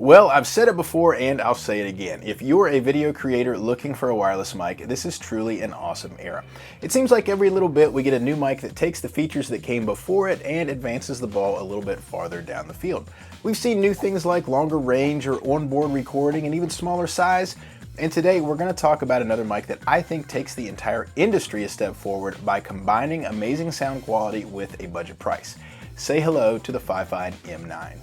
Well, I've said it before and I'll say it again. If you're a video creator looking for a wireless mic, this is truly an awesome era. It seems like every little bit we get a new mic that takes the features that came before it and advances the ball a little bit farther down the field. We've seen new things like longer range or onboard recording and even smaller size. And today we're going to talk about another mic that I think takes the entire industry a step forward by combining amazing sound quality with a budget price. Say hello to the FiFine M9.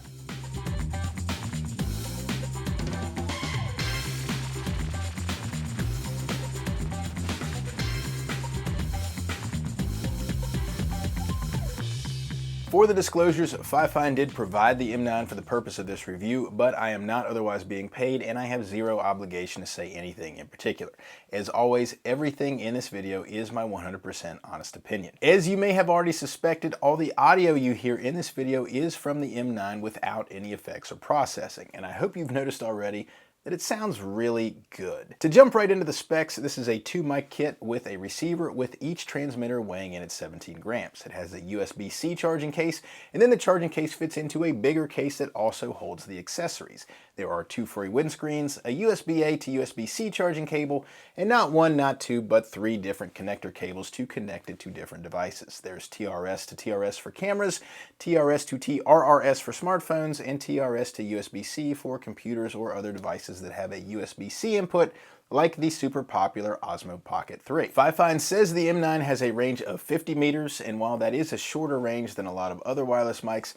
For the disclosures, FiFine did provide the M9 for the purpose of this review, but I am not otherwise being paid and I have zero obligation to say anything in particular. As always, everything in this video is my 100% honest opinion. As you may have already suspected, all the audio you hear in this video is from the M9 without any effects or processing, and I hope you've noticed already that it sounds really good. To jump right into the specs, this is a 2-mic kit with a receiver with each transmitter weighing in at 17 grams. It has a USB-C charging case, and then the charging case fits into a bigger case that also holds the accessories. There are 2 free windscreens, a USB-A to USB-C charging cable, and not 1, not 2, but 3 different connector cables to connect it to different devices. There's TRS to TRS for cameras, TRS to TRRS for smartphones, and TRS to USB-C for computers or other devices that have a USB-C input, like the super popular Osmo Pocket 3. FiFine says the M9 has a range of 50 meters, and while that is a shorter range than a lot of other wireless mics,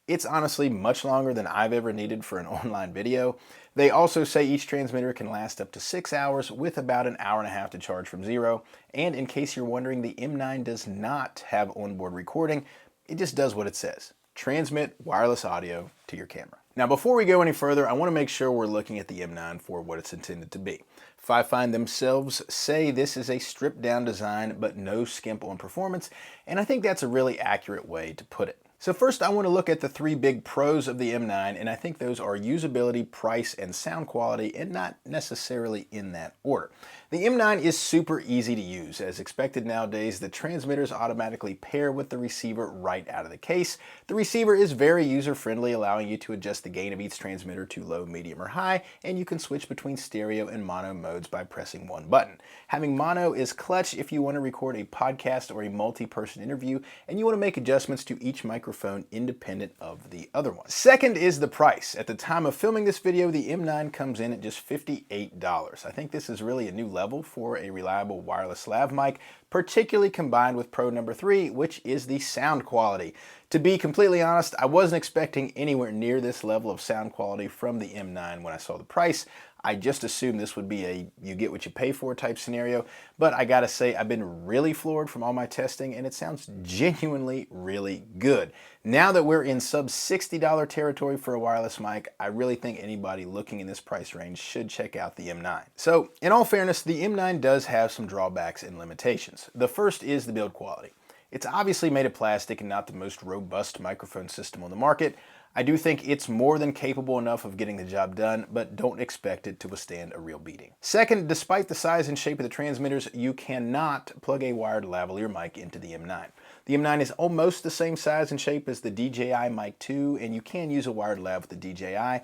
it's honestly much longer than I've ever needed for an online video. They also say each transmitter can last up to 6 hours with about an hour and a half to charge from zero. And in case you're wondering, the M9 does not have onboard recording. It just does what it says. Transmit wireless audio to your camera. Now, before we go any further, I want to make sure we're looking at the M9 for what it's intended to be. FiFine themselves say this is a stripped down design, but no skimp on performance, and I think that's a really accurate way to put it. So first, I want to look at the 3 big pros of the M9, and I think those are usability, price, and sound quality, and not necessarily in that order. The M9 is super easy to use. As expected nowadays, the transmitters automatically pair with the receiver right out of the case. The receiver is very user-friendly, allowing you to adjust the gain of each transmitter to low, medium, or high, and you can switch between stereo and mono modes by pressing one button. Having mono is clutch if you want to record a podcast or a multi-person interview, and you want to make adjustments to each microphone independent of the other one. Second is the price. At the time of filming this video, the M9 comes in at just $58. I think this is really a new level for a reliable wireless lav mic, particularly combined with Pro number 3, which is the sound quality. To be completely honest, I wasn't expecting anywhere near this level of sound quality from the M9 when I saw the price. I just assumed this would be a you get what you pay for type scenario, but I gotta say I've been really floored from all my testing and it sounds genuinely really good. Now that we're in sub $60 territory for a wireless mic, I really think anybody looking in this price range should check out the M9. So in all fairness, the M9 does have some drawbacks and limitations. The first is the build quality. It's obviously made of plastic and not the most robust microphone system on the market. I do think it's more than capable enough of getting the job done, but don't expect it to withstand a real beating. Second, despite the size and shape of the transmitters, you cannot plug a wired lavalier mic into the M9. The M9 is almost the same size and shape as the DJI Mic 2, and you can use a wired lav with the DJI.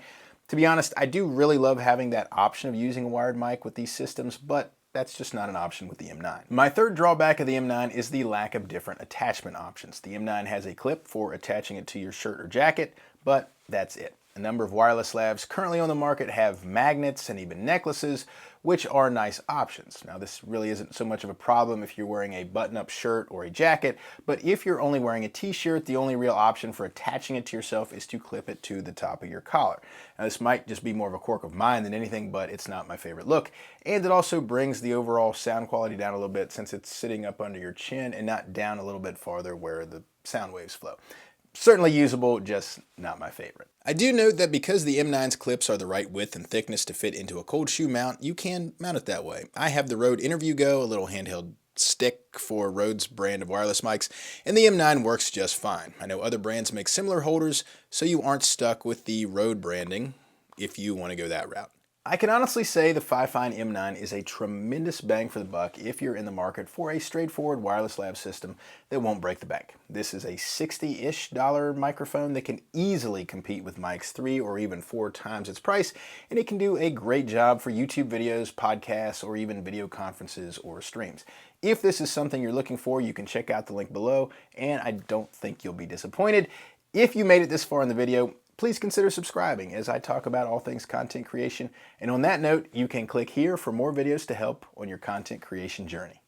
To be honest, I do really love having that option of using a wired mic with these systems, but that's just not an option with the M9. My third drawback of the M9 is the lack of different attachment options. The M9 has a clip for attaching it to your shirt or jacket, but that's it. A number of wireless lavs currently on the market have magnets and even necklaces, which are nice options. Now, this really isn't so much of a problem if you're wearing a button-up shirt or a jacket, but if you're only wearing a t-shirt, the only real option for attaching it to yourself is to clip it to the top of your collar. Now, this might just be more of a quirk of mine than anything, but it's not my favorite look. And it also brings the overall sound quality down a little bit since it's sitting up under your chin and not down a little bit farther where the sound waves flow. Certainly usable, just not my favorite. I do note that because the M9's clips are the right width and thickness to fit into a cold shoe mount, you can mount it that way. I have the Rode Interview Go, a little handheld stick for Rode's brand of wireless mics, and the M9 works just fine. I know other brands make similar holders, so you aren't stuck with the Rode branding if you want to go that route. I can honestly say the FiFine M9 is a tremendous bang for the buck if you're in the market for a straightforward wireless lav system that won't break the bank. This is a $60-ish microphone that can easily compete with mics 3 or even 4 times its price, and it can do a great job for YouTube videos, podcasts, or even video conferences or streams. If this is something you're looking for, you can check out the link below, and I don't think you'll be disappointed. If you made it this far in the video, please consider subscribing as I talk about all things content creation. And on that note, you can click here for more videos to help on your content creation journey.